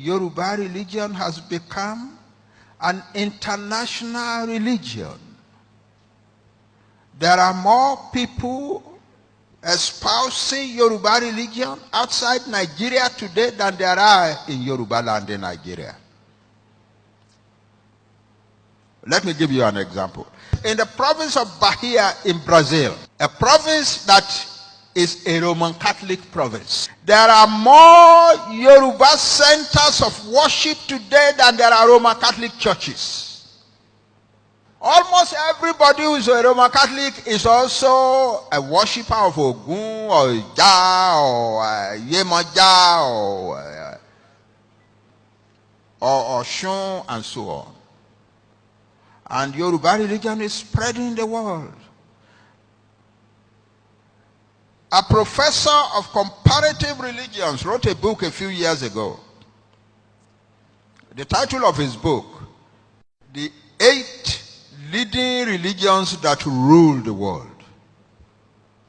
Yoruba religion has become an international religion. There are more people espousing Yoruba religion outside Nigeria today than there are in Yoruba land in Nigeria. Let me give you an example. In the province of Bahia in Brazil, a province that is a Roman Catholic province, there are more Yoruba centers of worship today than there are Roman Catholic churches. Almost everybody who is a Roman Catholic is also a worshipper of Ogun or Ija or Yemoja or Oshun and so on. And Yoruba religion is spreading in the world. A professor of comparative religions wrote a book a few years ago. The title of his book, The 8 Leading Religions That Rule the World.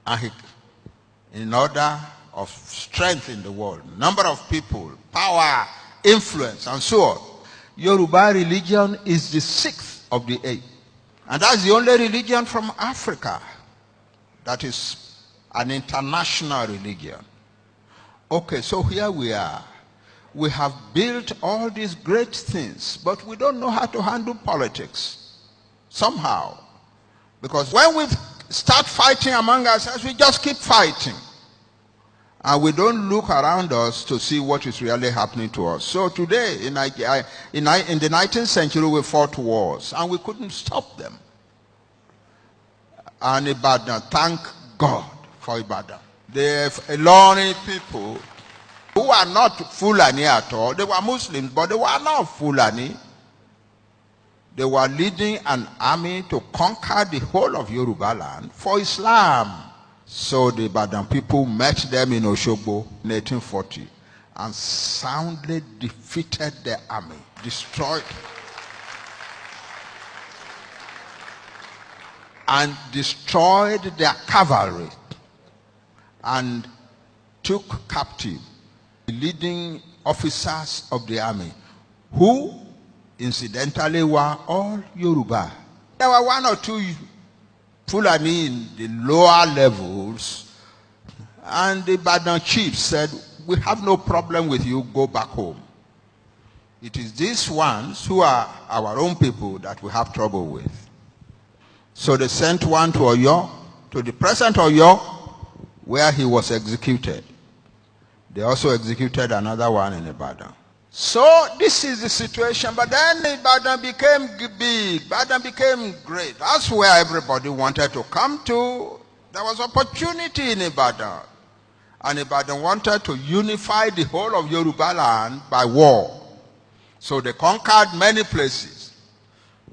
And in order of strength in the world, number of people, power, influence, and so on. Yoruba religion is the 6th of the 8. And that's the only religion from Africa that is an international religion. Okay, so here we are. We have built all these great things, but we don't know how to handle politics somehow. Because when we start fighting among ourselves, we just keep fighting. And we don't look around us to see what is really happening to us. So today, in the 19th century, we fought wars, and we couldn't stop them. And Ibadan, thank God for Ibadan. The Ilori people who are not Fulani at all, they were Muslims, but they were not Fulani. They were leading an army to conquer the whole of Yoruba land for Islam. So the Ibadan people met them in Oshogbo in 1840 and soundly defeated the army, destroyed their cavalry, and took captive the leading officers of the army, who incidentally were all Yoruba. There were one or two Fulani in the lower levels, and the Ibadan chief said, "We have no problem with you, go back home. It is these ones who are our own people that we have trouble with." So they sent one to Oyo, to the present Oyo, where he was executed. They also executed another one in Ibadan. So this is the situation, but then Ibadan became big, Ibadan became great. That's where everybody wanted to come to. There was opportunity in Ibadan. And Ibadan wanted to unify the whole of Yoruba land by war. So they conquered many places.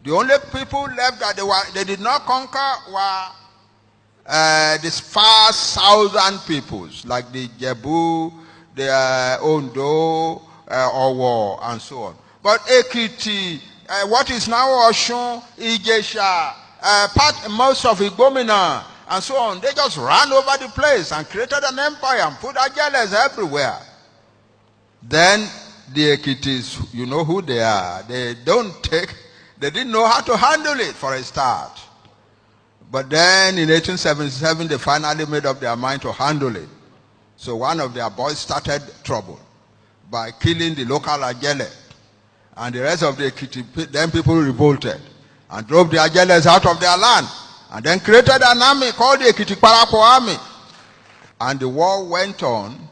The only people left that they did not conquer were these far southern peoples, like the Jebu, the Ondo, Owo, and so on. But Ekiti, what is now Oshun, Ijesha, most of Igomina, and so on, they just ran over the place and created an empire and put Ajeles everywhere. Then the Ekitis, you know who they are. They didn't know how to handle it for a start. But then in 1877, they finally made up their mind to handle it. So one of their boys started trouble by killing the local Ajele. And the rest of the Ekiti, then people revolted and drove the Ajeles out of their land. And then created an army called the Ekiti Parapo Army. And the war went on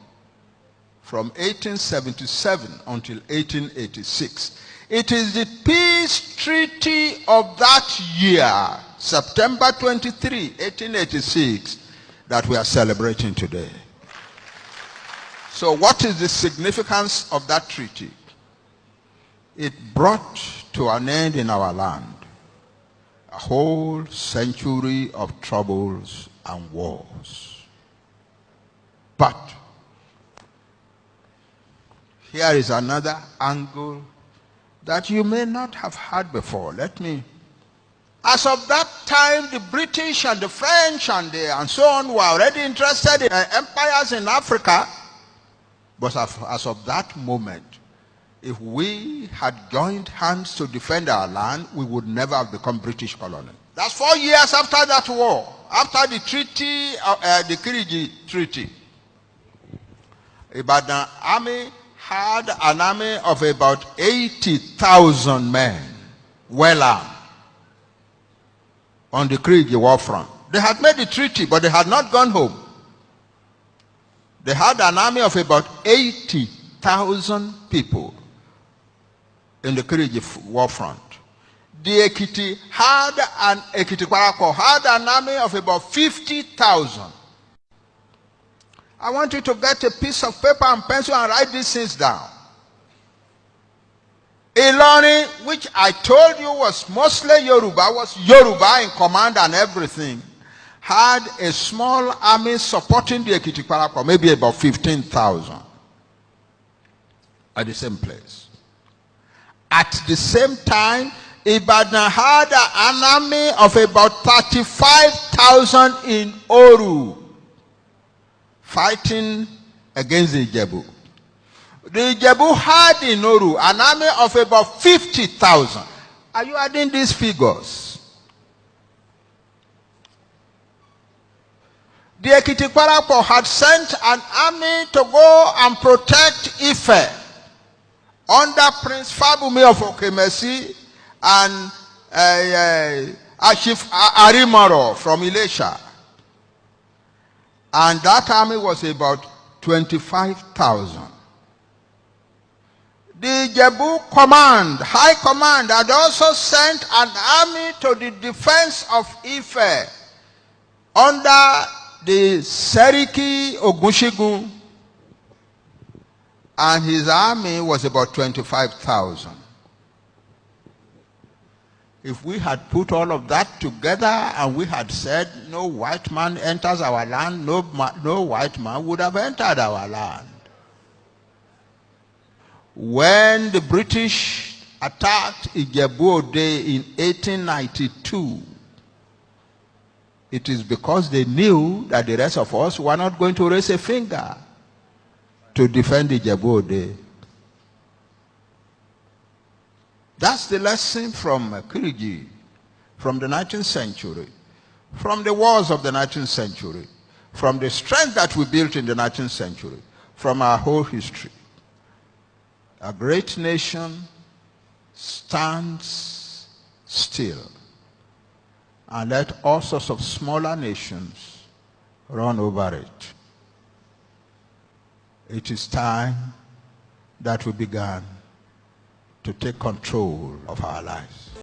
from 1877 until 1886. It is the peace treaty of that year, September 23, 1886, that we are celebrating today. So what is the significance of that treaty? It brought to an end in our land a whole century of troubles and wars. But here is another angle that you may not have heard before. As of that time, the British and the French and so on were already interested in empires in Africa. But as of that moment, If we had joined hands to defend our land, we would never have become British colony. That's 4 years after that war, after the treaty, the Kiriji Treaty. Ibadan army had an army of about 80,000 men, well armed, on the Kiriji war front. They had made the treaty, but they had not gone home. They had an army of about 80,000 people in the Kiriji war front. The Ekiti Kwarako had an army of about 50,000. I want you to get a piece of paper and pencil and write these things down. Ilorin, which I told you was mostly Yoruba, was Yoruba in command and everything, had a small army supporting the Ekiti Kwarako, maybe about 15,000 at the same place. At the same time, Ibadan had an army of about 35,000 in Oru, fighting against the Ijebu. The Ijebu had in Oru an army of about 50,000. Are you adding these figures? The Ekiti Kwarako had sent an army to go and protect Ife under Prince Fabumi of Okemesi and Ashif Arimaro from Ilesha. And that army was about 25,000. The Jebu command, high command, had also sent an army to the defense of Ife under the Seriki Ogunshigun, and his army was about 25,000. If we had put all of that together and we had said no white man enters our land, no white man would have entered our land. When the British attacked Ijebu-Ode in 1892, it is because they knew that the rest of us were not going to raise a finger to defend Ijebu-Ode. That's the lesson from Kiriji, from the 19th century, from the wars of the 19th century, from the strength that we built in the 19th century, from our whole history. A great nation stands still and let all sorts of smaller nations run over it. It is time that we began to take control of our lives.